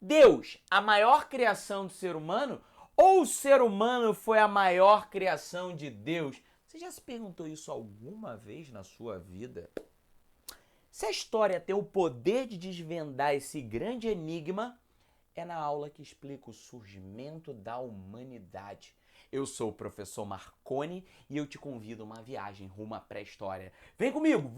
Deus, a maior criação do ser humano, ou o ser humano foi a maior criação de Deus? Você já se perguntou isso alguma vez na sua vida? Se a história tem o poder de desvendar esse grande enigma, é na aula que explica o surgimento da humanidade. Eu sou o professor Marconi e eu te convido a uma viagem rumo à pré-história. Vem comigo!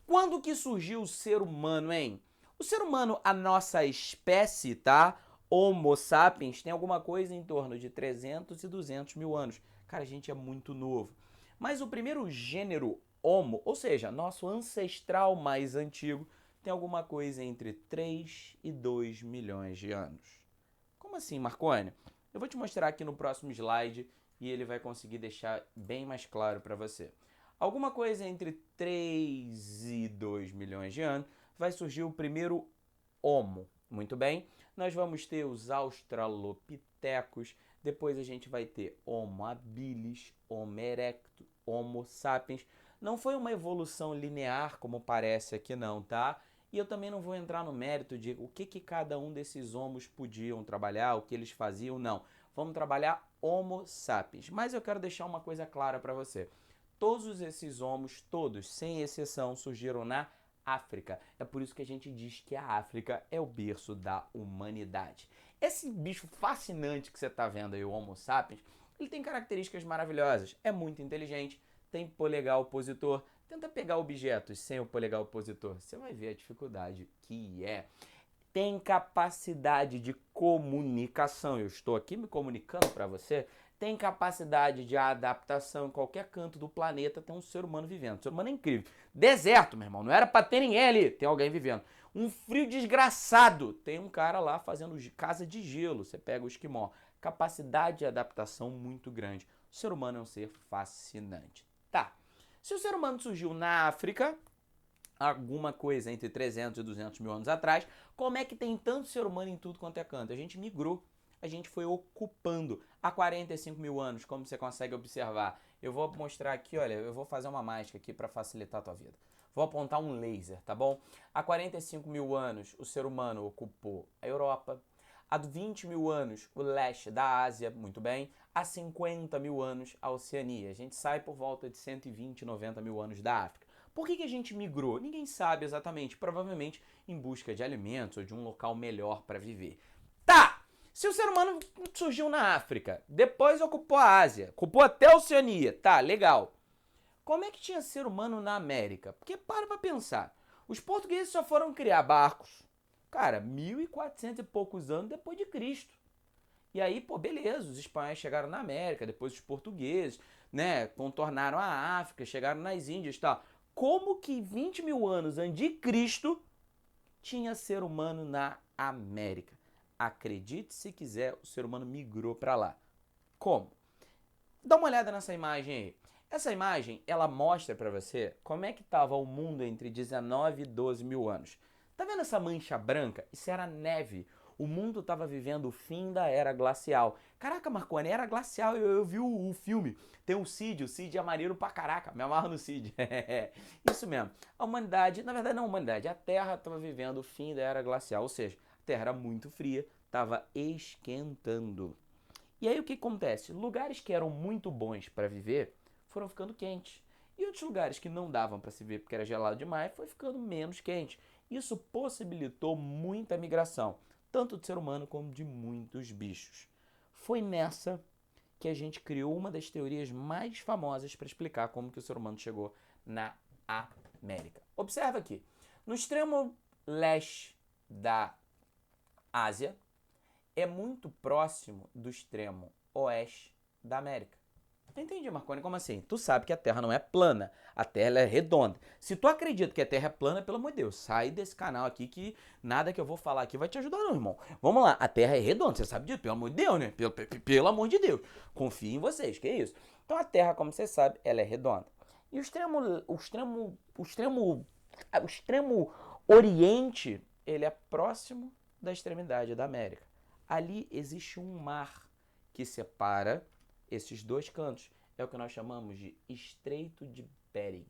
Quando que surgiu o ser humano, hein? O ser humano, a nossa espécie, tá? Homo sapiens, tem alguma coisa em torno de 300 e 200 mil anos. Cara, a gente é muito novo. Mas o primeiro gênero Homo, ou seja, nosso ancestral mais antigo, tem alguma coisa entre 3 e 2 milhões de anos. Como assim, Marconi? Eu vou te mostrar aqui no próximo slide e ele vai conseguir deixar bem mais claro para você. Alguma coisa entre 3 e 2 milhões de anos vai surgir o primeiro Homo. Muito bem, nós vamos ter os australopitecos, depois a gente vai ter Homo habilis, Homo erectus, Homo sapiens. Não foi uma evolução linear como parece aqui não, tá? E eu também não vou entrar no mérito de o que cada um desses homos podiam trabalhar, o que eles faziam, não. Vamos trabalhar Homo sapiens. Mas eu quero deixar uma coisa clara para você. Todos esses homos, todos, sem exceção, surgiram na África. É por isso que a gente diz que a África é o berço da humanidade. Esse bicho fascinante que você está vendo aí, o Homo sapiens, ele tem características maravilhosas. É muito inteligente, tem polegar opositor. Tenta pegar objetos sem o polegar opositor. Você vai ver a dificuldade que é. Tem capacidade de comunicação. Eu estou aqui me comunicando para você. Tem capacidade de adaptação em qualquer canto do planeta. Tem um ser humano vivendo. O ser humano é incrível. Deserto, meu irmão. Não era para ter ninguém ali. Tem alguém vivendo. Um frio desgraçado. Tem um cara lá fazendo casa de gelo. Você pega o esquimó. Capacidade de adaptação muito grande. O ser humano é um ser fascinante. Tá. Se o ser humano surgiu na África, alguma coisa entre 300 e 200 mil anos atrás, como é que tem tanto ser humano em tudo quanto é canto? A gente migrou, a gente foi ocupando. Há 45 mil anos, como você consegue observar, eu vou mostrar aqui, olha, eu vou fazer uma mágica aqui para facilitar a tua vida. Vou apontar um laser, tá bom? Há 45 mil anos, o ser humano ocupou a Europa. Há 20 mil anos, o leste da Ásia, muito bem. Há 50 mil anos, a Oceania. A gente sai por volta de 120, 90 mil anos da África. Por que a gente migrou? Ninguém sabe exatamente. Provavelmente em busca de alimentos ou de um local melhor para viver. Tá! Se o ser humano surgiu na África, depois ocupou a Ásia, ocupou até a Oceania, tá, legal. Como é que tinha ser humano na América? Porque para pra pensar. Os portugueses só foram criar barcos, cara, 1400 e poucos anos depois de Cristo. E aí, pô, beleza, os espanhóis chegaram na América, depois os portugueses, né, contornaram a África, chegaram nas Índias e tal. Como que 20 mil anos antes de Cristo tinha ser humano na América? Acredite se quiser, o ser humano migrou para lá. Como? Dá uma olhada nessa imagem aí. Essa imagem, ela mostra para você como é que estava o mundo entre 19 e 12 mil anos. Tá vendo essa mancha branca? Isso era neve. O mundo estava vivendo o fim da era glacial. Caraca, Marconi, era glacial. Eu vi o filme. Tem o Cid é maneiro pra caraca. Me amarro no Cid. Isso mesmo. A humanidade, na verdade não a humanidade, a Terra estava vivendo o fim da era glacial. Ou seja, a Terra era muito fria, estava esquentando. E aí o que acontece? Lugares que eram muito bons para viver foram ficando quentes. E outros lugares que não davam para se viver porque era gelado demais foi ficando menos quente. Isso possibilitou muita migração, tanto de ser humano como de muitos bichos. Foi nessa que a gente criou uma das teorias mais famosas para explicar como que o ser humano chegou na América. Observa aqui, no extremo leste da Ásia, é muito próximo do extremo oeste da América. Não entendi, Marconi, como assim? Tu sabe que a Terra não é plana, a Terra é redonda. Se tu acredita que a Terra é plana, pelo amor de Deus, sai desse canal aqui que nada que eu vou falar aqui vai te ajudar não, irmão. Vamos lá, a Terra é redonda, você sabe disso, pelo amor de Deus, né? Pelo amor de Deus, confia em vocês, que é isso? Então a Terra, como você sabe, ela é redonda. E o extremo oriente, ele é próximo da extremidade da América. Ali existe um mar que separa esses dois cantos. É o que nós chamamos de Estreito de Bering.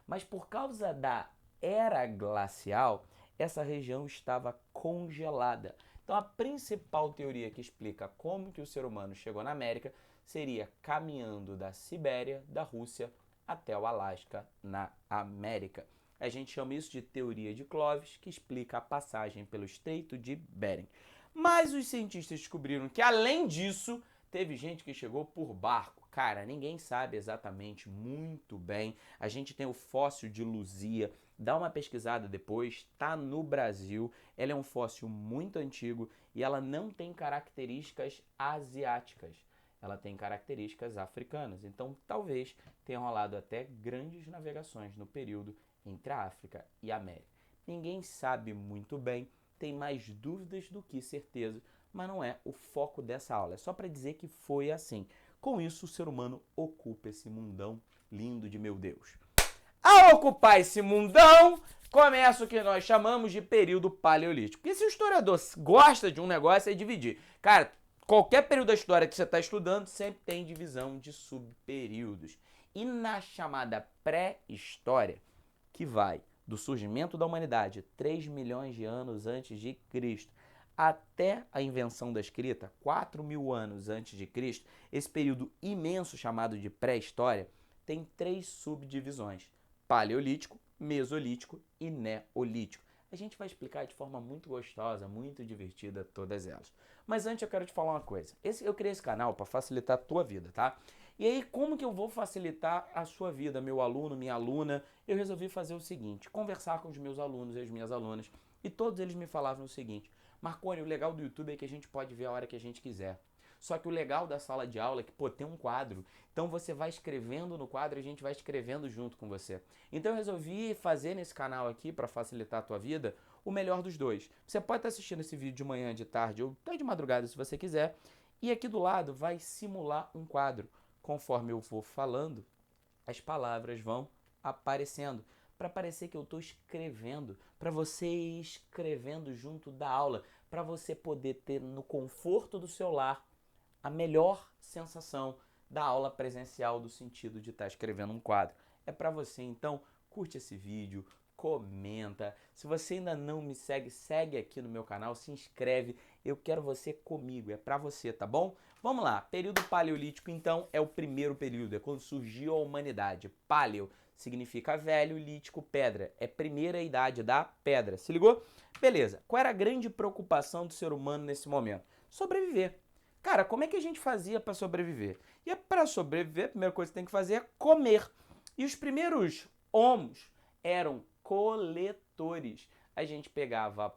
Mas por causa da era glacial, essa região estava congelada. Então a principal teoria que explica como que o ser humano chegou na América seria caminhando da Sibéria, da Rússia, até o Alasca, na América. A gente chama isso de teoria de Clovis, que explica a passagem pelo Estreito de Bering. Mas os cientistas descobriram que, além disso, teve gente que chegou por barco. Cara, ninguém sabe exatamente muito bem. A gente tem o fóssil de Luzia. Dá uma pesquisada depois, tá no Brasil. Ela é um fóssil muito antigo e ela não tem características asiáticas. Ela tem características africanas. Então, talvez tenha rolado até grandes navegações no período entre a África e a América. Ninguém sabe muito bem, tem mais dúvidas do que certeza, mas não é o foco dessa aula. É só para dizer que foi assim. Com isso, o ser humano ocupa esse mundão lindo de meu Deus. Ao ocupar esse mundão, começa o que nós chamamos de período paleolítico. Porque se o historiador gosta de um negócio, é dividir. Cara, qualquer período da história que você está estudando sempre tem divisão de subperíodos. E na chamada pré-história, que vai do surgimento da humanidade, 3 milhões de anos antes de Cristo, até a invenção da escrita, 4.000 anos antes de Cristo, esse período imenso chamado de pré-história, tem 3 subdivisões: paleolítico, mesolítico e neolítico. A gente vai explicar de forma muito gostosa, muito divertida todas elas. Mas antes eu quero te falar uma coisa. Eu criei esse canal para facilitar a tua vida, tá? E aí, como que eu vou facilitar a sua vida, meu aluno, minha aluna? Eu resolvi fazer o seguinte: conversar com os meus alunos e as minhas alunas, e todos eles me falavam o seguinte: Marconi, o legal do YouTube é que a gente pode ver a hora que a gente quiser. Só que o legal da sala de aula é que, pô, tem um quadro. Então você vai escrevendo no quadro e a gente vai escrevendo junto com você. Então eu resolvi fazer nesse canal aqui, para facilitar a tua vida, o melhor dos dois. Você pode estar assistindo esse vídeo de manhã, de tarde ou até de madrugada, se você quiser. E aqui do lado vai simular um quadro. Conforme eu vou falando, as palavras vão aparecendo. Para parecer que eu estou escrevendo. Para você ir escrevendo junto da aula. Para você poder ter no conforto do seu lar a melhor sensação da aula presencial, do sentido de estar escrevendo um quadro. É para você, então, curte esse vídeo, comenta. Se você ainda não me segue, segue aqui no meu canal, se inscreve. Eu quero você comigo, é para você, tá bom? Vamos lá, período paleolítico, então, é o primeiro período, é quando surgiu a humanidade. Paleo significa velho, lítico, pedra. É primeira idade da pedra, se ligou? Beleza, qual era a grande preocupação do ser humano nesse momento? Sobreviver. Cara, como é que a gente fazia para sobreviver? E para sobreviver, a primeira coisa que tem que fazer é comer. E os primeiros homos eram coletores. A gente pegava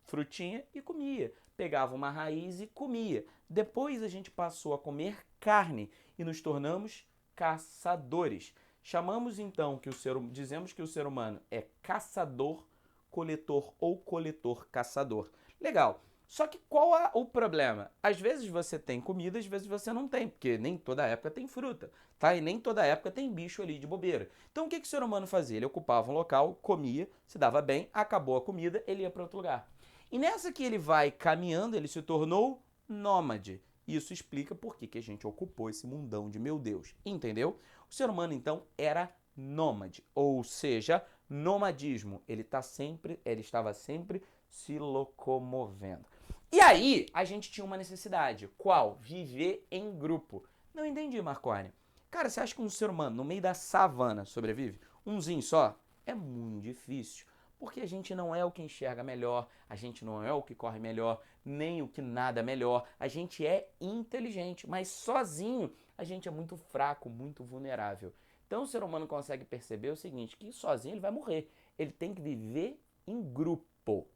frutinha e comia. Pegava uma raiz e comia. Depois a gente passou a comer carne e nos tornamos caçadores. Chamamos então dizemos que o ser humano é caçador, coletor ou coletor-caçador. Legal. Só que qual é o problema? Às vezes você tem comida, às vezes você não tem, porque nem toda época tem fruta, tá? E nem toda época tem bicho ali de bobeira. Então o que o ser humano fazia? Ele ocupava um local, comia, se dava bem, acabou a comida, ele ia para outro lugar. E nessa que ele vai caminhando, ele se tornou nômade. Isso explica por que a gente ocupou esse mundão de meu Deus, entendeu? O ser humano, então, era nômade, ou seja, nomadismo. Ele estava sempre se locomovendo. E aí, a gente tinha uma necessidade. Qual? Viver em grupo. Não entendi, Marconi. Cara, você acha que um ser humano no meio da savana sobrevive? Umzinho só? É muito difícil. Porque a gente não é o que enxerga melhor, a gente não é o que corre melhor, nem o que nada melhor. A gente é inteligente, mas sozinho a gente é muito fraco, muito vulnerável. Então o ser humano consegue perceber o seguinte, que sozinho ele vai morrer. Ele tem que viver em grupo.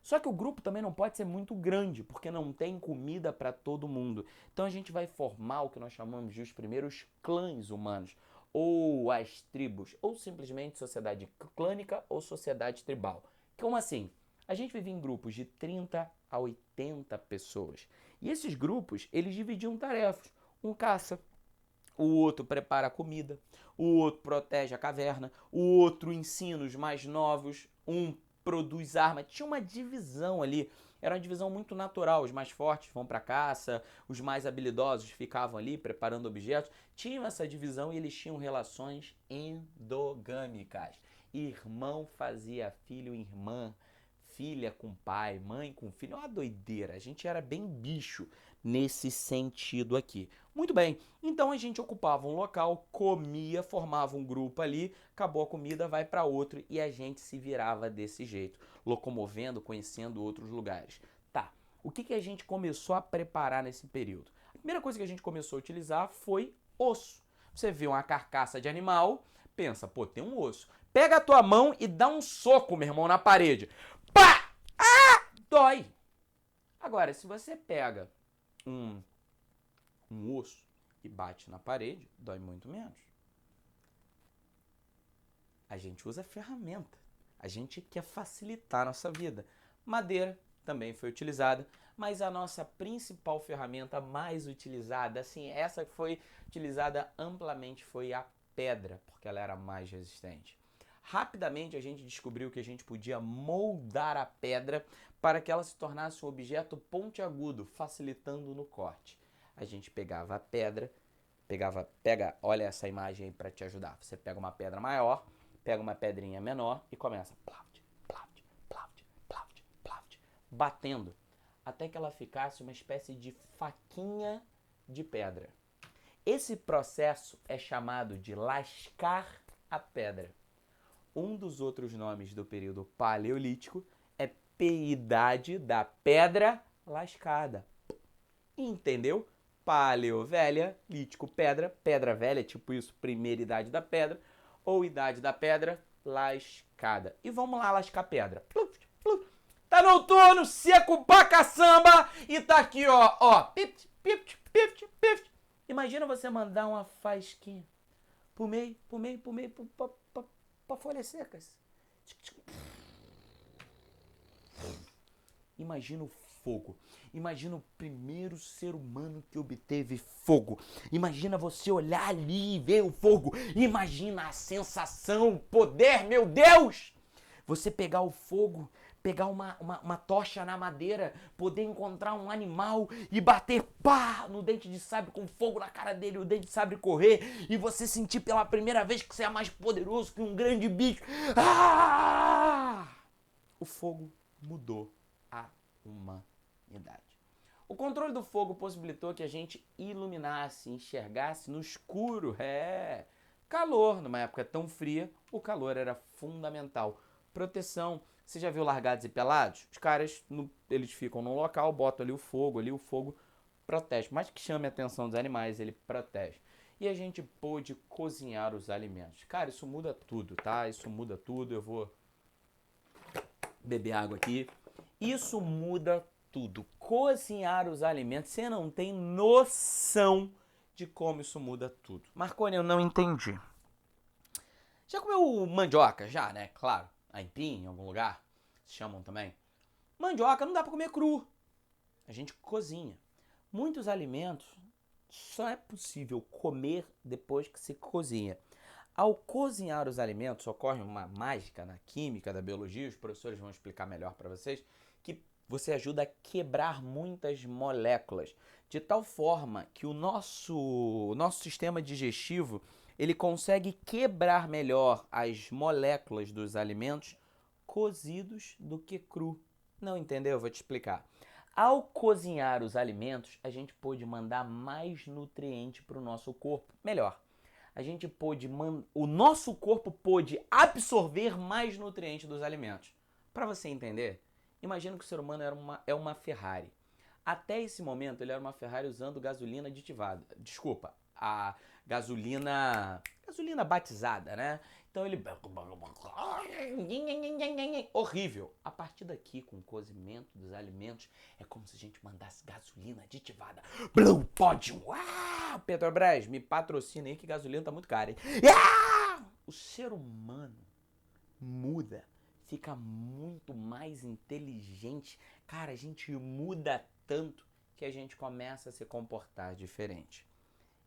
Só que o grupo também não pode ser muito grande, porque não tem comida para todo mundo. Então a gente vai formar o que nós chamamos de os primeiros clãs humanos, ou as tribos, ou simplesmente sociedade clânica ou sociedade tribal. Como assim? A gente vivia em grupos de 30 a 80 pessoas. E esses grupos, eles dividiam tarefas. Um caça, o outro prepara a comida, o outro protege a caverna, o outro ensina os mais novos, um produz arma. Tinha uma divisão ali, era uma divisão muito natural. Os mais fortes vão para caça, os mais habilidosos ficavam ali preparando objetos. Tinham essa divisão e eles tinham relações endogâmicas. Irmão fazia filho, irmã filha com pai, mãe com filho, é uma doideira. A gente era bem bicho nesse sentido aqui. Muito bem, então a gente ocupava um local, comia, formava um grupo ali, acabou a comida, vai para outro e a gente se virava desse jeito, locomovendo, conhecendo outros lugares. Tá, o que a gente começou a preparar nesse período? A primeira coisa que a gente começou a utilizar foi osso. Você vê uma carcaça de animal, pensa, pô, tem um osso. Pega a tua mão e dá um soco, meu irmão, na parede. Pá! Ah! Dói. Agora, se você pega um osso e bate na parede, dói muito menos. A gente usa ferramenta. A gente quer facilitar a nossa vida. Madeira também foi utilizada, mas a nossa principal ferramenta mais utilizada, assim, essa que foi utilizada amplamente foi a pedra, porque ela era mais resistente. Rapidamente a gente descobriu que a gente podia moldar a pedra para que ela se tornasse um objeto pontiagudo, facilitando no corte. A gente pegava a pedra, olha essa imagem aí para te ajudar. Você pega uma pedra maior, pega uma pedrinha menor e começa plaut, plaut, plaut, plaut, plaut, batendo até que ela ficasse uma espécie de faquinha de pedra. Esse processo é chamado de lascar a pedra. Um dos outros nomes do período paleolítico é peidade da pedra lascada. Entendeu? Paleo velha, lítico pedra, pedra velha, tipo isso, primeira idade da pedra, ou idade da pedra lascada. E vamos lá lascar pedra. Tá no outono, seco pra caçamba, e tá aqui, ó, pipt, pipt, pipt, pipt. Imagina você mandar uma fasquinha pro meio, pra folhas secas. Imagina o fogo. Imagina o primeiro ser humano que obteve fogo. Imagina você olhar ali e ver o fogo. Imagina a sensação, o poder, meu Deus! Você pegar o fogo, pegar uma tocha na madeira, poder encontrar um animal e bater pá no dente de sabre com fogo na cara dele, o dente de sabre correr e você sentir pela primeira vez que você é mais poderoso que um grande bicho. Ah! O fogo mudou a humanidade. O controle do fogo possibilitou que a gente iluminasse, enxergasse no escuro. Calor, numa época tão fria, o calor era fundamental. Proteção. Você já viu Largados e Pelados? Os caras, eles ficam num local, botam ali o fogo protege. Mais que chame a atenção dos animais, ele protege. E a gente pôde cozinhar os alimentos. Cara, isso muda tudo, tá? Isso muda tudo. Eu vou beber água aqui. Isso muda tudo. Cozinhar os alimentos, você não tem noção de como isso muda tudo. Marconi, eu não entendi. Já comeu mandioca? Já, né? Claro. Aipim, em algum lugar, se chamam também. Mandioca não dá para comer cru. A gente cozinha. Muitos alimentos só é possível comer depois que se cozinha. Ao cozinhar os alimentos, ocorre uma mágica na química, da biologia, os professores vão explicar melhor para vocês, que você ajuda a quebrar muitas moléculas, de tal forma que o nosso sistema digestivo ele consegue quebrar melhor as moléculas dos alimentos cozidos do que cru. Não entendeu? Eu vou te explicar. Ao cozinhar os alimentos, a gente pôde mandar mais nutriente para o nosso corpo. Melhor, o nosso corpo pôde absorver mais nutrientes dos alimentos. Para você entender, imagina que o ser humano é uma Ferrari. Até esse momento, ele era uma Ferrari usando gasolina aditivada. Desculpa, a gasolina batizada, né? Então ele... horrível. A partir daqui, com o cozimento dos alimentos, é como se a gente mandasse gasolina aditivada. Blue Podium! Petrobras, me patrocina aí que gasolina tá muito cara, hein? O ser humano muda, fica muito mais inteligente. Cara, a gente muda tanto que a gente começa a se comportar diferente.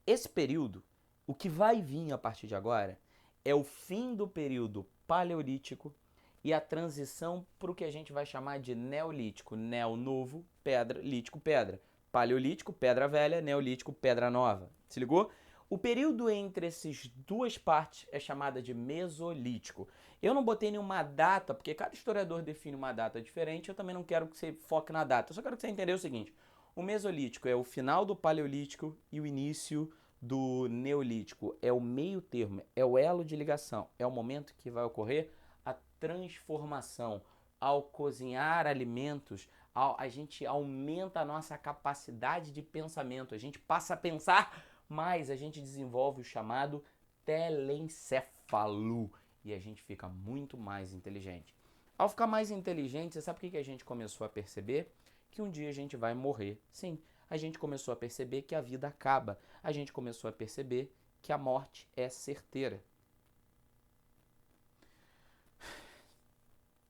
Esse período, o que vai vir a partir de agora, é o fim do período paleolítico e a transição para o que a gente vai chamar de neolítico. Neo novo, pedra, lítico, pedra. Paleolítico, pedra velha, neolítico, pedra nova. Se ligou? O período entre essas duas partes é chamado de Mesolítico. Eu não botei nenhuma data, porque cada historiador define uma data diferente, eu também não quero que você foque na data, eu só quero que você entenda o seguinte, o Mesolítico é o final do Paleolítico e o início do Neolítico, é o meio termo, é o elo de ligação, é o momento que vai ocorrer a transformação. Ao cozinhar alimentos, a gente aumenta a nossa capacidade de pensamento, a gente passa a pensar mais, a gente desenvolve o chamado telencefalo e a gente fica muito mais inteligente. Ao ficar mais inteligente, você sabe o que a gente começou a perceber? Que um dia a gente vai morrer. Sim, a gente começou a perceber que a vida acaba. A gente começou a perceber que a morte é certeira.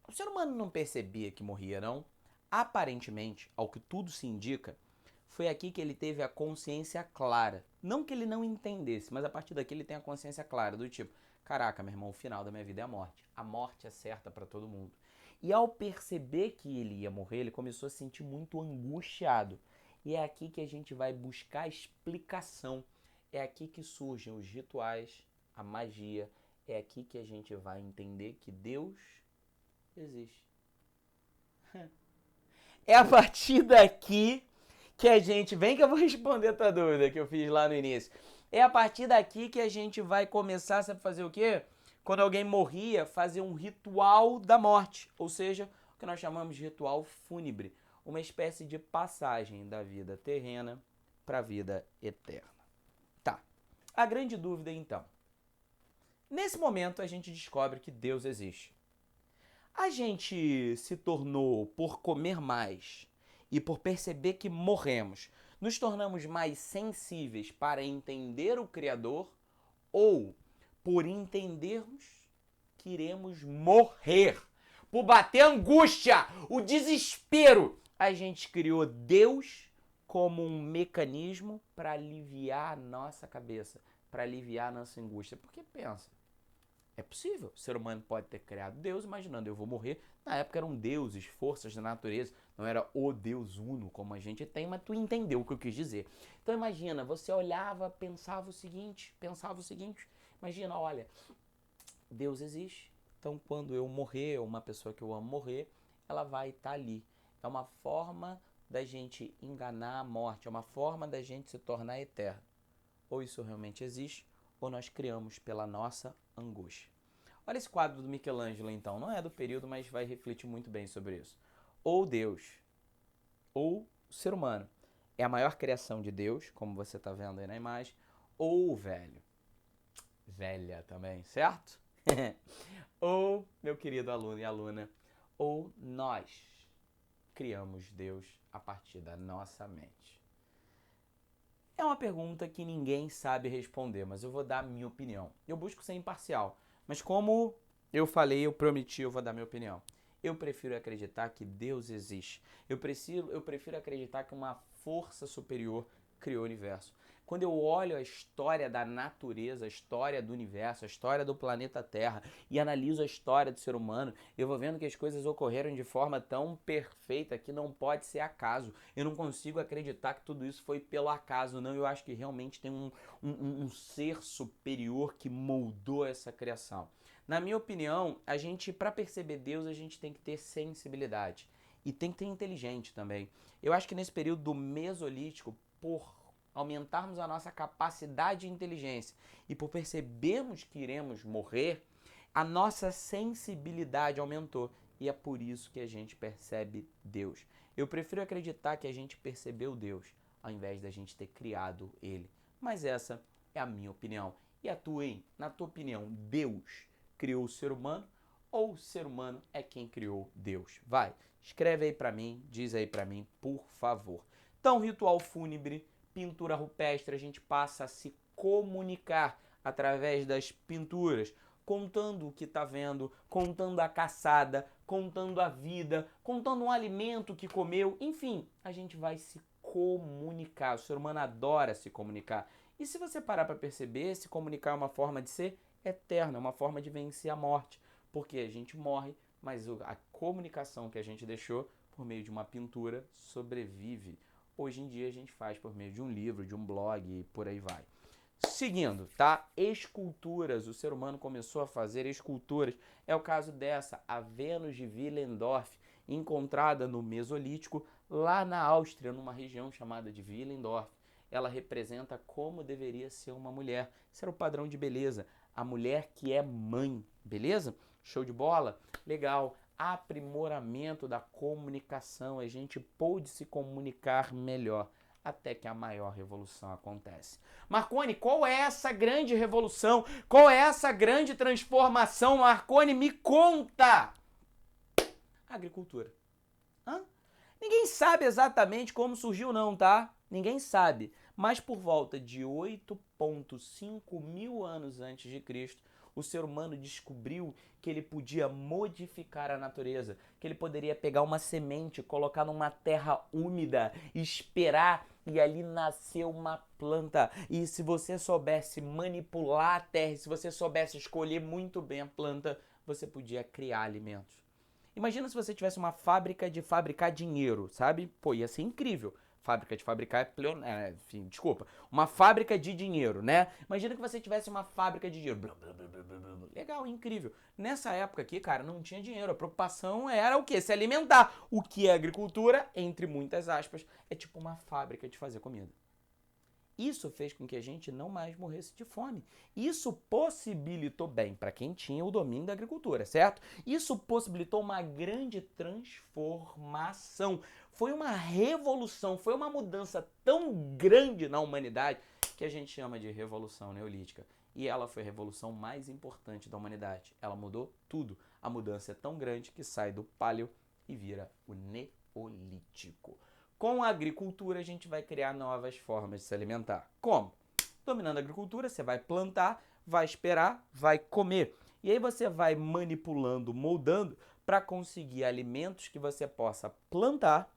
O ser humano não percebia que morria, não? Aparentemente, ao que tudo se indica, foi aqui que ele teve a consciência clara. Não que ele não entendesse, mas a partir daqui ele tem a consciência clara, do tipo, caraca, meu irmão, o final da minha vida é a morte. A morte é certa para todo mundo. E ao perceber que ele ia morrer, ele começou a se sentir muito angustiado. E é aqui que a gente vai buscar explicação. É aqui que surgem os rituais, a magia. É aqui que a gente vai entender que Deus existe. É a partir daqui que a gente... Vem que eu vou responder a tua dúvida que eu fiz lá no início. É a partir daqui que a gente vai começar, sabe fazer o quê? Quando alguém morria, fazer um ritual da morte. Ou seja, o que nós chamamos de ritual fúnebre. Uma espécie de passagem da vida terrena para a vida eterna. Tá. A grande dúvida então. Nesse momento a gente descobre que Deus existe. A gente se tornou, por comer mais e por perceber que morremos, nos tornamos mais sensíveis para entender o Criador ou por entendermos que iremos morrer, por bater a angústia, o desespero, a gente criou Deus como um mecanismo para aliviar a nossa cabeça, para aliviar a nossa angústia. Porque pensa, é possível. O ser humano pode ter criado Deus imaginando, eu vou morrer. Na época eram deuses, forças da natureza. Não era o Deus uno como a gente tem, mas tu entendeu o que eu quis dizer. Então imagina, você olhava, pensava o seguinte. Imagina, olha, Deus existe. Então quando eu morrer, uma pessoa que eu amo morrer, ela vai estar ali. É uma forma da gente enganar a morte. É uma forma da gente se tornar eterno. Ou isso realmente existe, ou nós criamos pela nossa angústia. Olha esse quadro do Michelangelo então, não é do período, mas vai refletir muito bem sobre isso. Ou Deus, ou o ser humano, é a maior criação de Deus, como você está vendo aí na imagem, ou o velho, velha também, certo? Ou, meu querido aluno e aluna, ou nós criamos Deus a partir da nossa mente. É uma pergunta que ninguém sabe responder, mas eu vou dar a minha opinião. Eu busco ser imparcial, mas como eu falei, eu prometi, eu vou dar minha opinião. Eu prefiro acreditar que Deus existe. Eu prefiro acreditar que uma força superior criou o universo. Quando eu olho a história da natureza, a história do universo, a história do planeta Terra e analiso a história do ser humano, eu vou vendo que as coisas ocorreram de forma tão perfeita que não pode ser acaso. Eu não consigo acreditar que tudo isso foi pelo acaso, não. Eu acho que realmente tem um ser superior que moldou essa criação. Na minha opinião, a gente, para perceber Deus, a gente tem que ter sensibilidade. E tem que ter inteligente também. Eu acho que nesse período do Mesolítico, por aumentarmos a nossa capacidade de inteligência e por percebermos que iremos morrer, a nossa sensibilidade aumentou. E é por isso que a gente percebe Deus. Eu prefiro acreditar que a gente percebeu Deus, ao invés da gente ter criado Ele. Mas essa é a minha opinião. E a tua, hein? Na tua opinião, Deus criou o ser humano ou o ser humano é quem criou Deus? Vai, escreve aí pra mim, diz aí pra mim, por favor. Então, ritual fúnebre, pintura rupestre, a gente passa a se comunicar através das pinturas, contando o que está vendo, contando a caçada, contando a vida, contando um alimento que comeu, enfim, a gente vai se comunicar. O ser humano adora se comunicar. E se você parar para perceber, se comunicar é uma forma de ser eterno, é uma forma de vencer a morte, porque a gente morre, mas a comunicação que a gente deixou por meio de uma pintura sobrevive. Hoje em dia a gente faz por meio de um livro, de um blog e por aí vai. Seguindo, tá? Esculturas. O ser humano começou a fazer esculturas. É o caso dessa, a Vênus de Willendorf, encontrada no Mesolítico, lá na Áustria, numa região chamada de Willendorf. Ela representa como deveria ser uma mulher. Esse era o padrão de beleza. A mulher que é mãe, beleza? Show de bola? Legal. Aprimoramento da comunicação. A gente pôde se comunicar melhor até que a maior revolução acontece. Marconi, qual é essa grande revolução? Qual é essa grande transformação? Marconi, me conta! Agricultura. Hã? Ninguém sabe exatamente como surgiu não, tá? Ninguém sabe. Mas por volta de 8,5 mil anos antes de Cristo, o ser humano descobriu que ele podia modificar a natureza, que ele poderia pegar uma semente, colocar numa terra úmida, esperar e ali nascer uma planta. E se você soubesse manipular a terra, se você soubesse escolher muito bem a planta, você podia criar alimentos. Imagina se você tivesse uma fábrica de fabricar dinheiro, sabe? Pô, ia ser incrível. Fábrica de fabricar enfim, desculpa. Uma fábrica de dinheiro, né? Imagina que você tivesse uma fábrica de dinheiro. Legal, incrível. Nessa época aqui, cara, não tinha dinheiro. A preocupação era o quê? Se alimentar. O que é agricultura, entre muitas aspas, é tipo uma fábrica de fazer comida. Isso fez com que a gente não mais morresse de fome. Isso possibilitou bem para quem tinha o domínio da agricultura, certo? Isso possibilitou uma grande transformação. Foi uma revolução, foi uma mudança tão grande na humanidade que a gente chama de Revolução Neolítica. E ela foi a revolução mais importante da humanidade. Ela mudou tudo. A mudança é tão grande que sai do Paleo e vira o Neolítico. Com a agricultura, a gente vai criar novas formas de se alimentar. Como? Dominando a agricultura, você vai plantar, vai esperar, vai comer. E aí você vai manipulando, moldando para conseguir alimentos que você possa plantar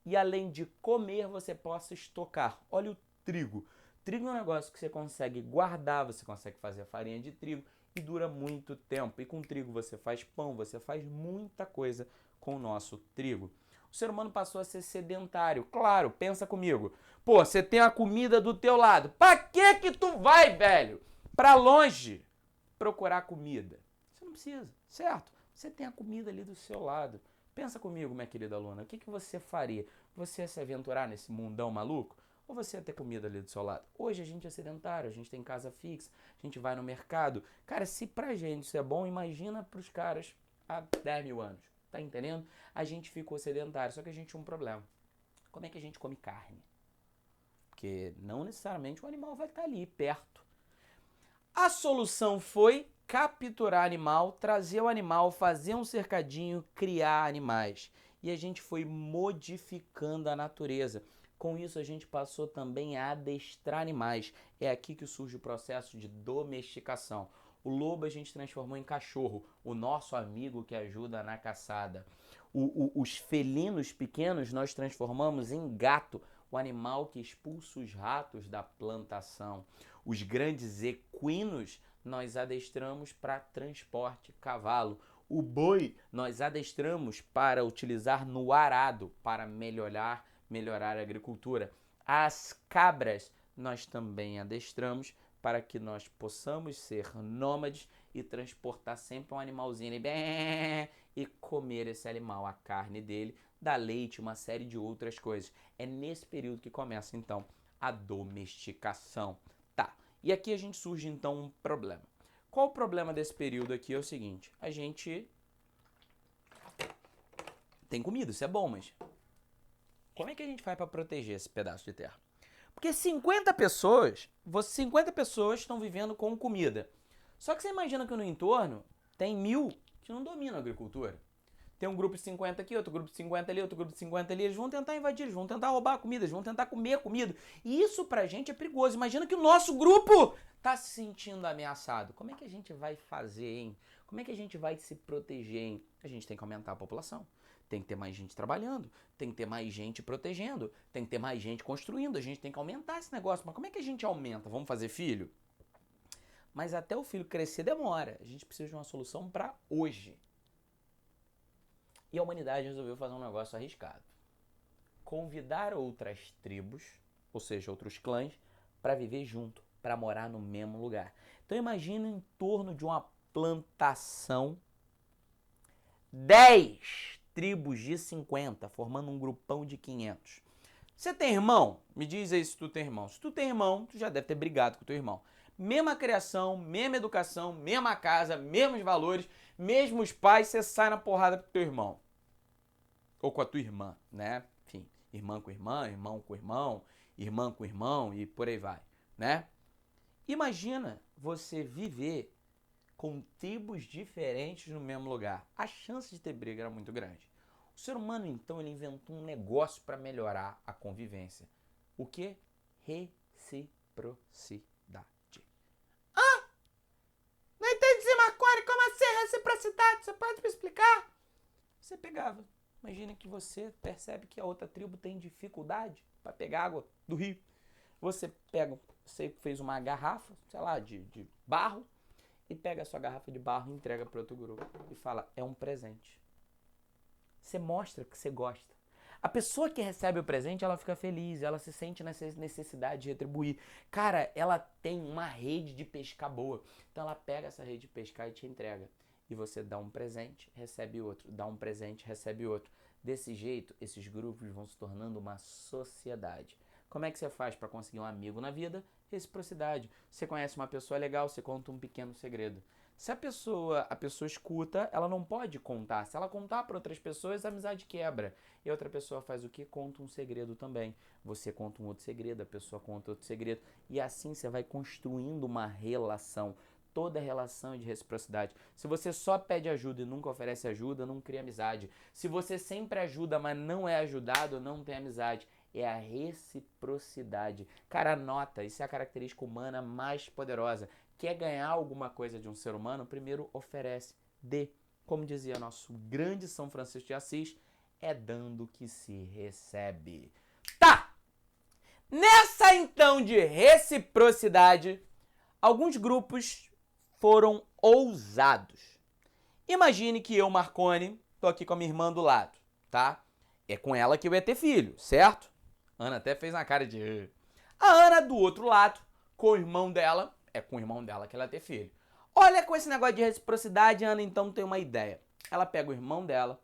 e, além de comer, você possa estocar. Olha o trigo. Trigo é um negócio que você consegue guardar, você consegue fazer farinha de trigo e dura muito tempo. E com trigo você faz pão, você faz muita coisa com o nosso trigo. O ser humano passou a ser sedentário. Claro, pensa comigo. Pô, você tem a comida do teu lado. Pra que tu vai, velho? Pra longe procurar comida. Você não precisa, certo? Você tem a comida ali do seu lado. Pensa comigo, minha querida aluna. O que você faria? Você ia se aventurar nesse mundão maluco? Ou você ia ter comida ali do seu lado? Hoje a gente é sedentário, a gente tem casa fixa, a gente vai no mercado. Cara, se pra gente isso é bom, imagina pros caras há 10 mil anos. Tá entendendo? A gente ficou sedentário, só que a gente tinha um problema. Como é que a gente come carne? Porque não necessariamente o animal vai estar ali, perto. A solução foi capturar animal, trazer o animal, fazer um cercadinho, criar animais. E a gente foi modificando a natureza. Com isso, a gente passou também a adestrar animais. É aqui que surge o processo de domesticação. O lobo a gente transformou em cachorro, o nosso amigo que ajuda na caçada. Os felinos pequenos nós transformamos em gato, o animal que expulsa os ratos da plantação. Os grandes equinos nós adestramos para transporte, cavalo. O boi nós adestramos para utilizar no arado, para melhorar a agricultura. As cabras nós também adestramos para que nós possamos ser nômades e transportar sempre um animalzinho e comer esse animal, a carne dele, dar leite, uma série de outras coisas. É nesse período que começa, então, a domesticação. Tá, e aqui a gente surge, então, um problema. Qual o problema desse período aqui? É o seguinte, a gente tem comida, isso é bom, mas como é que a gente faz para proteger esse pedaço de terra? Porque 50 pessoas estão vivendo com comida. Só que você imagina que no entorno tem 1.000 que não dominam a agricultura. Tem um grupo de 50 aqui, outro grupo de 50 ali, outro grupo de 50 ali. Eles vão tentar invadir, eles vão tentar roubar a comida, eles vão tentar comer a comida. E isso pra gente é perigoso. Imagina que o nosso grupo tá se sentindo ameaçado. Como é que a gente vai fazer, hein? Como é que a gente vai se proteger, hein? A gente tem que aumentar a população. Tem que ter mais gente trabalhando, tem que ter mais gente protegendo, tem que ter mais gente construindo, a gente tem que aumentar esse negócio. Mas como é que a gente aumenta? Vamos fazer filho? Mas até o filho crescer demora. A gente precisa de uma solução para hoje. E a humanidade resolveu fazer um negócio arriscado. Convidar outras tribos, ou seja, outros clãs, para viver junto, para morar no mesmo lugar. Então imagina em torno de uma plantação 10 tribos de 50, formando um grupão de 500. Você tem irmão? Me diz aí se tu tem irmão. Se tu tem irmão, tu já deve ter brigado com teu irmão. Mesma criação, mesma educação, mesma casa, mesmos valores, mesmos pais, você sai na porrada com teu irmão. Ou com a tua irmã, né? Enfim, irmã com irmã, irmão com irmão, irmã com irmão e por aí vai, né? Imagina você viver com tribos diferentes no mesmo lugar. A chance de ter briga era muito grande. O ser humano, então, ele inventou um negócio para melhorar a convivência. O que? Reciprocidade. Ah! Não entendi, Marconi, como assim reciprocidade? Você pode me explicar? Você pegava. Imagina que você percebe que a outra tribo tem dificuldade para pegar água do rio. Você fez uma garrafa, sei lá, de barro, e pega a sua garrafa de barro e entrega para outro grupo. E fala, é um presente. Você mostra que você gosta. A pessoa que recebe o presente, ela fica feliz, ela se sente nessa necessidade de retribuir. Cara, ela tem uma rede de pescar boa. Então ela pega essa rede de pescar e te entrega. E você dá um presente, recebe outro. Dá um presente, recebe outro. Desse jeito, esses grupos vão se tornando uma sociedade. Como é que você faz para conseguir um amigo na vida? Reciprocidade. Você conhece uma pessoa legal, você conta um pequeno segredo. Se a pessoa escuta, ela não pode contar. Se ela contar para outras pessoas, a amizade quebra. E outra pessoa faz o quê? Conta um segredo também. Você conta um outro segredo, a pessoa conta outro segredo. E assim você vai construindo uma relação. Toda relação é de reciprocidade. Se você só pede ajuda e nunca oferece ajuda, não cria amizade. Se você sempre ajuda, mas não é ajudado, não tem amizade. É a reciprocidade. Cara, anota, isso é a característica humana mais poderosa. Quer ganhar alguma coisa de um ser humano, primeiro oferece, dê. Como dizia nosso grande São Francisco de Assis, é dando que se recebe. Tá! Nessa então de reciprocidade, alguns grupos foram ousados. Imagine que eu, Marconi, tô aqui com a minha irmã do lado, tá? É com ela que eu ia ter filho, certo? Ana até fez uma cara de... A Ana, do outro lado, com o irmão dela, é com o irmão dela que ela ia ter filho. Olha, com esse negócio de reciprocidade, a Ana então tem uma ideia. Ela pega o irmão dela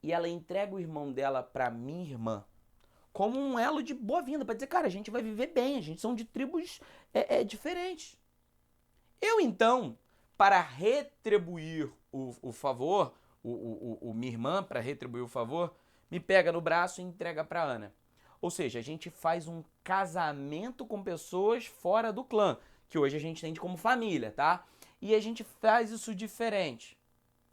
e ela entrega o irmão dela pra minha irmã como um elo de boa-vinda, pra dizer, cara, a gente vai viver bem, a gente são de tribos diferentes. Eu então, para retribuir o favor, minha irmã, para retribuir o favor, me pega no braço e entrega pra Ana. Ou seja, a gente faz um casamento com pessoas fora do clã, que hoje a gente entende como família, tá? E a gente faz isso diferente.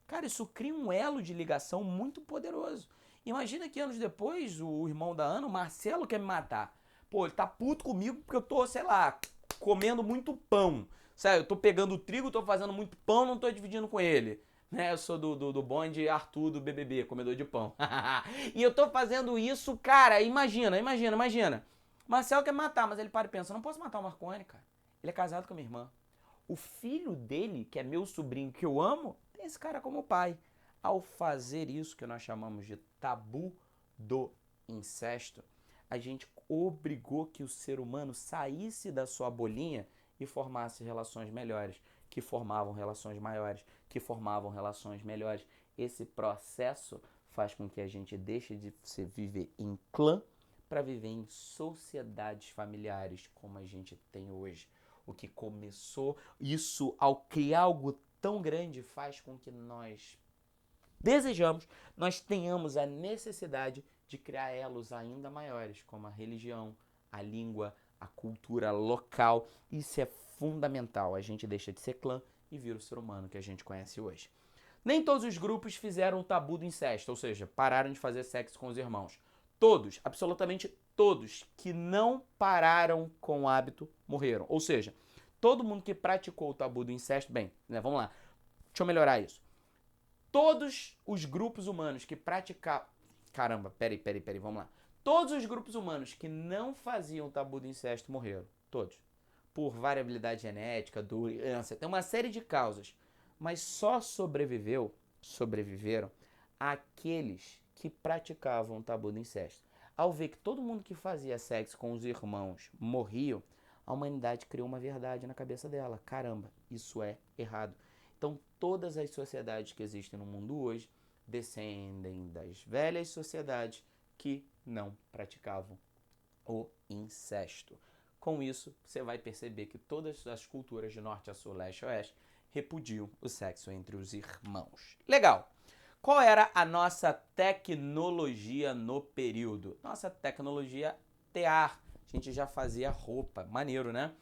Cara, isso cria um elo de ligação muito poderoso. Imagina que anos depois, o irmão da Ana, o Marcelo, quer me matar. Pô, ele tá puto comigo porque eu tô, sei lá, comendo muito pão. Sabe, eu tô pegando trigo, tô fazendo muito pão, não tô dividindo com ele. Né, eu sou do bonde Arthur do BBB, comedor de pão. E eu tô fazendo isso, cara, imagina. Marcelo quer me matar, mas ele para e pensa, não posso matar o Marconi, cara. Ele é casado com a minha irmã. O filho dele, que é meu sobrinho, que eu amo, tem esse cara como pai. Ao fazer isso que nós chamamos de tabu do incesto, a gente obrigou que o ser humano saísse da sua bolinha e formasse relações melhores, que formavam relações maiores, que formavam relações melhores. Esse processo faz com que a gente deixe de se viver em clã para viver em sociedades familiares como a gente tem hoje. O que começou, isso ao criar algo tão grande faz com que nós nós tenhamos a necessidade de criar elos ainda maiores, como a religião, a língua, a cultura local. Isso é fundamental. A gente deixa de ser clã e vira o ser humano que a gente conhece hoje. Nem todos os grupos fizeram o tabu do incesto, ou seja, pararam de fazer sexo com os irmãos. Todos, absolutamente todos, que não pararam com o hábito morreram. Ou seja, todo mundo que praticou o tabu do incesto, bem, né, vamos lá, deixa eu melhorar isso. Todos os grupos humanos que praticavam... Caramba, peraí, vamos lá. Todos os grupos humanos que não faziam o tabu do incesto morreram. Todos. Por variabilidade genética, doença, tem uma série de causas. Mas só sobreviveram aqueles que praticavam o tabu do incesto. Ao ver que todo mundo que fazia sexo com os irmãos morriam, A humanidade criou uma verdade na cabeça dela. Caramba, isso é errado. Então, todas as sociedades que existem no mundo hoje descendem das velhas sociedades que não praticavam o incesto. Com isso, você vai perceber que todas as culturas de norte a sul, leste a oeste, repudiam o sexo entre os irmãos. Legal! Qual era a nossa tecnologia no período? Nossa tecnologia tear. A gente já fazia roupa. Maneiro, né?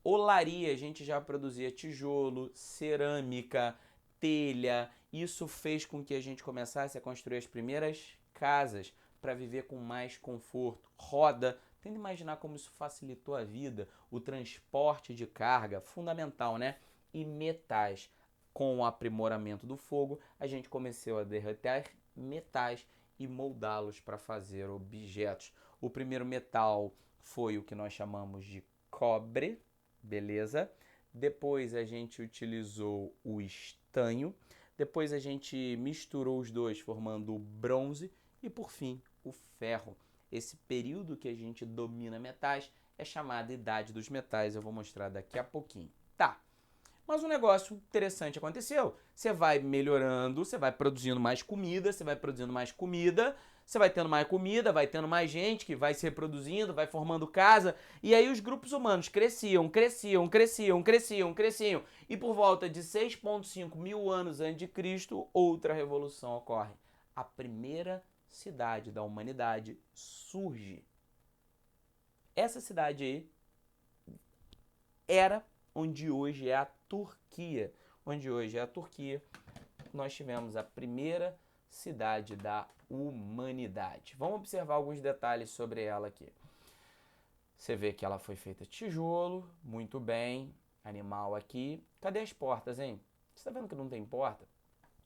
Olaria, a gente já produzia tijolo, cerâmica, telha. Isso fez com que a gente começasse a construir as primeiras casas para viver com mais conforto. Roda. Tenta imaginar como isso facilitou a vida. O transporte de carga, fundamental, né? E metais. Com o aprimoramento do fogo, a gente começou a derreter metais e moldá-los para fazer objetos. O primeiro metal foi o que nós chamamos de cobre, beleza? Depois a gente utilizou o estanho, depois a gente misturou os dois formando o bronze e por fim o ferro. Esse período que a gente domina metais é chamado Idade dos Metais, eu vou mostrar daqui a pouquinho. Tá, mas um negócio interessante aconteceu. Você vai melhorando, você vai produzindo mais comida, você vai produzindo mais comida, você vai tendo mais comida, vai tendo mais gente que vai se reproduzindo, vai formando casa. E aí os grupos humanos cresciam. E por volta de 6,5 mil anos antes de Cristo, outra revolução ocorre. A primeira cidade da humanidade surge. Essa cidade aí era onde hoje é a Turquia. Onde hoje é a Turquia, nós tivemos a primeira cidade da humanidade. Vamos observar alguns detalhes sobre ela aqui. Você vê que ela foi feita de tijolo, muito bem, animal aqui. Cadê as portas, hein? Você está vendo que não tem porta?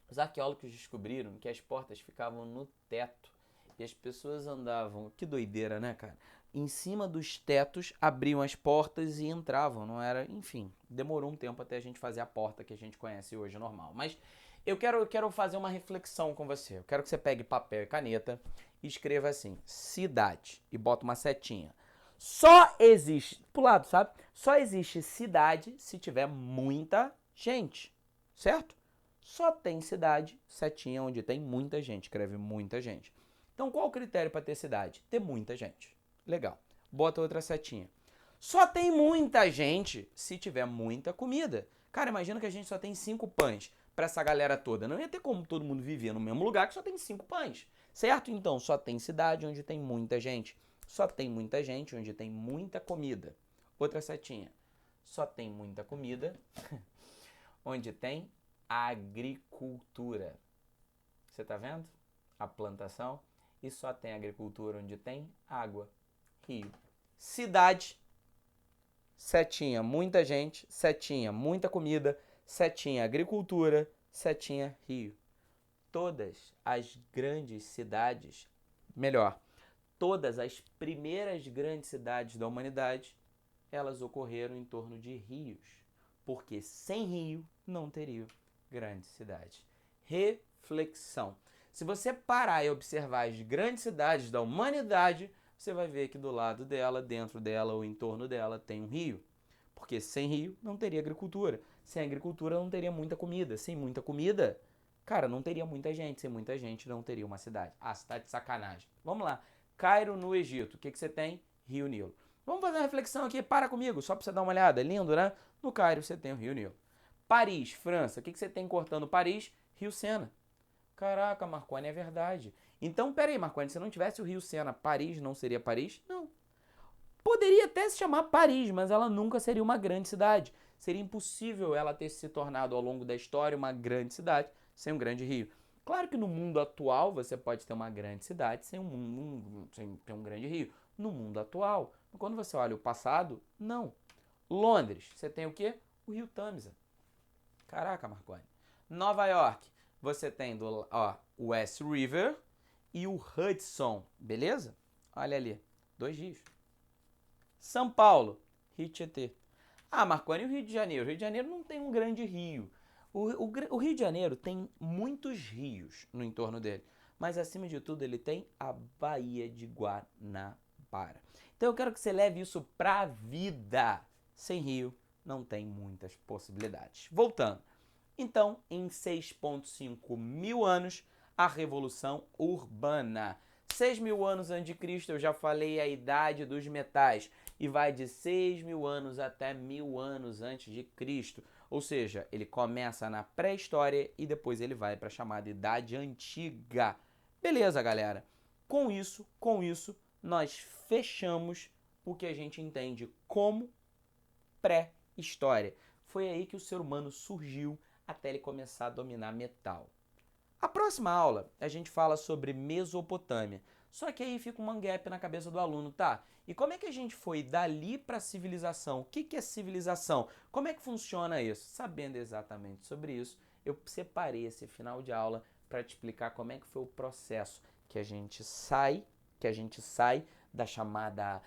Os arqueólogos descobriram que as portas ficavam no teto e as pessoas andavam, que doideira, né, cara? Em cima dos tetos, abriam as portas e entravam, não era? Enfim, demorou um tempo até a gente fazer a porta que a gente conhece hoje normal. Mas eu quero fazer uma reflexão com você. Eu quero que você pegue papel e caneta e escreva assim, cidade, e bota uma setinha. Só existe, pro lado, sabe? Só existe cidade se tiver muita gente, certo? Só tem cidade, setinha, onde tem muita gente, escreve muita gente. Então, qual o critério para ter cidade? Ter muita gente. Legal. Bota outra setinha. Só tem muita gente se tiver muita comida. Cara, imagina que a gente só tem 5 pães para essa galera toda. Não ia ter como todo mundo viver no mesmo lugar que só tem 5 pães. Certo? Então, só tem cidade onde tem muita gente. Só tem muita gente onde tem muita comida. Outra setinha. Só tem muita comida onde tem agricultura. Você tá vendo? A plantação. E só tem agricultura onde tem água. Rio. Cidade. Setinha, muita gente. Setinha, muita comida. Setinha, agricultura. Setinha, rio. Todas as grandes cidades, melhor, todas as primeiras grandes cidades da humanidade, elas ocorreram em torno de rios. Porque sem rio não teria grandes cidades. Reflexão. Se você parar e observar as grandes cidades da humanidade, você vai ver que do lado dela, dentro dela ou em torno dela tem um rio. Porque sem rio não teria agricultura. Sem agricultura não teria muita comida. Sem muita comida, cara, não teria muita gente. Sem muita gente não teria uma cidade. Ah, você tá de sacanagem. Vamos lá. Cairo, no Egito. O que você tem? Rio Nilo. Vamos fazer uma reflexão aqui. Para comigo, só pra você dar uma olhada. Lindo, né? No Cairo você tem o Rio Nilo. Paris, França. O que você tem cortando Paris? Rio Sena. Caraca, Marconi, é verdade. Então, peraí, Marconi, se não tivesse o Rio Sena, Paris não seria Paris? Não. Poderia até se chamar Paris, mas ela nunca seria uma grande cidade. Seria impossível ela ter se tornado ao longo da história uma grande cidade sem um grande rio. Claro que no mundo atual você pode ter uma grande cidade sem ter um grande rio. No mundo atual. Quando você olha o passado, não. Londres, você tem o quê? O rio Tâmisa. Caraca, Marconi. Nova York, você tem o West River e o Hudson, beleza? Olha ali, 2 rios. São Paulo, Rio Tietê. Ah, Marconi, e o Rio de Janeiro? O Rio de Janeiro não tem um grande rio. O Rio de Janeiro tem muitos rios no entorno dele, mas acima de tudo ele tem a Baía de Guanabara. para. Então eu quero que você leve isso para a vida. Sem rio, não tem muitas possibilidades. Voltando. Então, em 6,5 mil anos, a Revolução Urbana. 6.000 anos antes de Cristo, eu já falei a idade dos metais, e vai de 6.000 anos até 1.000 anos antes de Cristo. Ou seja, ele começa na pré-história e depois ele vai para a chamada Idade Antiga. Beleza, galera? Com isso, nós fechamos o que a gente entende como pré-história. Foi aí que o ser humano surgiu até ele começar a dominar metal. A próxima aula a gente fala sobre Mesopotâmia, só que aí fica um gap na cabeça do aluno, tá? E como é que a gente foi dali para a civilização? O que é civilização? Como é que funciona isso? Sabendo exatamente sobre isso, eu separei esse final de aula para te explicar como é que foi o processo que a gente sai da chamada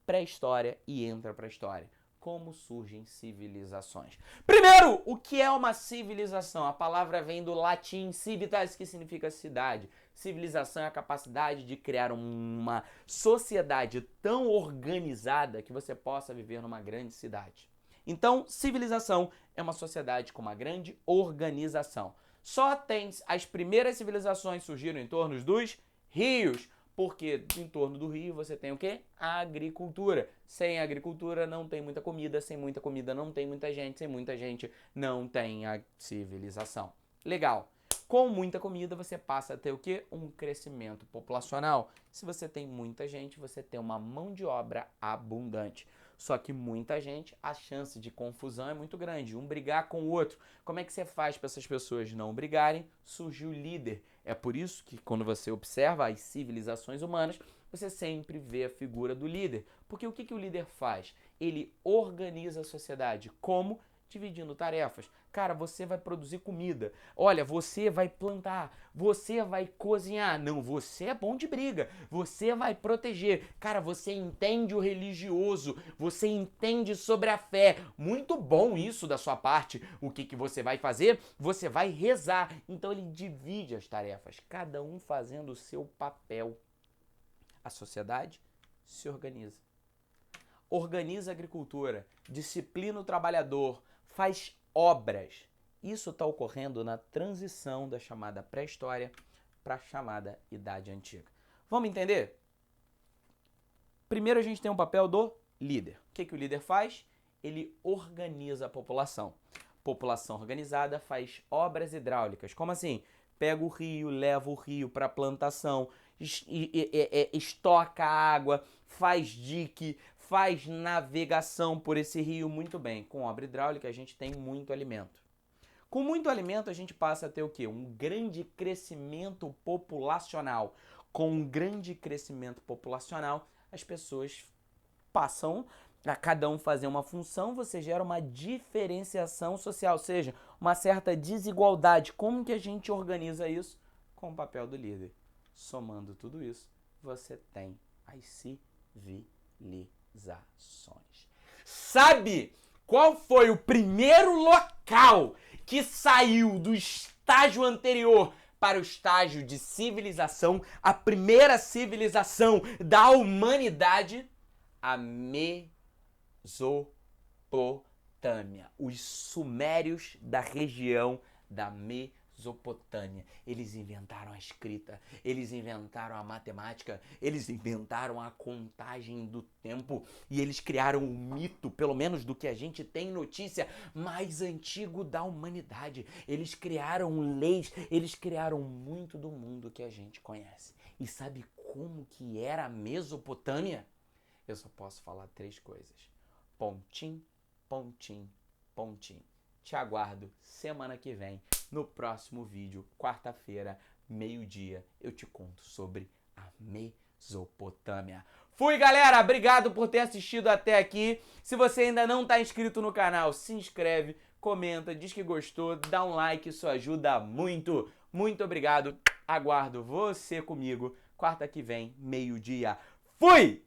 pré-história e entra para a história. Como surgem civilizações. Primeiro, o que é uma civilização? A palavra vem do latim civitas, que significa cidade. Civilização é a capacidade de criar uma sociedade tão organizada que você possa viver numa grande cidade. Então, civilização é uma sociedade com uma grande organização. Só tem as primeiras civilizações surgiram em torno dos rios. Porque em torno do rio você tem o quê? A agricultura. Sem agricultura não tem muita comida, sem muita comida não tem muita gente, sem muita gente não tem a civilização. Legal. Com muita comida você passa a ter o quê? Um crescimento populacional. Se você tem muita gente, você tem uma mão de obra abundante. Só que muita gente, a chance de confusão é muito grande, um brigar com o outro. Como é que você faz para essas pessoas não brigarem? Surge o líder. É por isso que quando você observa as civilizações humanas, você sempre vê a figura do líder. Porque o que o líder faz? Ele organiza a sociedade. Como? Dividindo tarefas. Cara, você vai produzir comida. Olha, você vai plantar. Você vai cozinhar. Não, você é bom de briga. Você vai proteger. Cara, você entende o religioso. Você entende sobre a fé. Muito bom isso da sua parte. O que você vai fazer? Você vai rezar. Então ele divide as tarefas. Cada um fazendo o seu papel. A sociedade se organiza. Organiza a agricultura. Disciplina o trabalhador. Faz obras. Isso está ocorrendo na transição da chamada pré-história para a chamada Idade Antiga. Vamos entender? Primeiro a gente tem um papel do líder. O que o líder faz? Ele organiza a população. População organizada faz obras hidráulicas. Como assim? Pega o rio, leva o rio para a plantação, estoca água, faz dique, faz navegação por esse rio muito bem. Com obra hidráulica a gente tem muito alimento. Com muito alimento a gente passa a ter o quê? Um grande crescimento populacional. Com um grande crescimento populacional, as pessoas passam a cada um fazer uma função, você gera uma diferenciação social, ou seja, uma certa desigualdade. Como que a gente organiza isso? Com o papel do líder. Somando tudo isso, você tem as civilizações. Sabe qual foi o primeiro local que saiu do estágio anterior para o estágio de civilização, a primeira civilização da humanidade? A Mesopotâmia. Os sumérios da região da Mesopotâmia. Eles inventaram a escrita, eles inventaram a matemática, eles inventaram a contagem do tempo e eles criaram o mito, pelo menos do que a gente tem notícia, mais antigo da humanidade. Eles criaram leis, eles criaram muito do mundo que a gente conhece. E sabe como que era a Mesopotâmia? Eu só posso falar 3 coisas. Pontim, pontim, pontim. Te aguardo semana que vem, no próximo vídeo, quarta-feira, meio-dia, eu te conto sobre a Mesopotâmia. Fui, galera! Obrigado por ter assistido até aqui. Se você ainda não está inscrito no canal, se inscreve, comenta, diz que gostou, dá um like, isso ajuda muito. Muito obrigado. Aguardo você comigo, quarta que vem, meio-dia. Fui!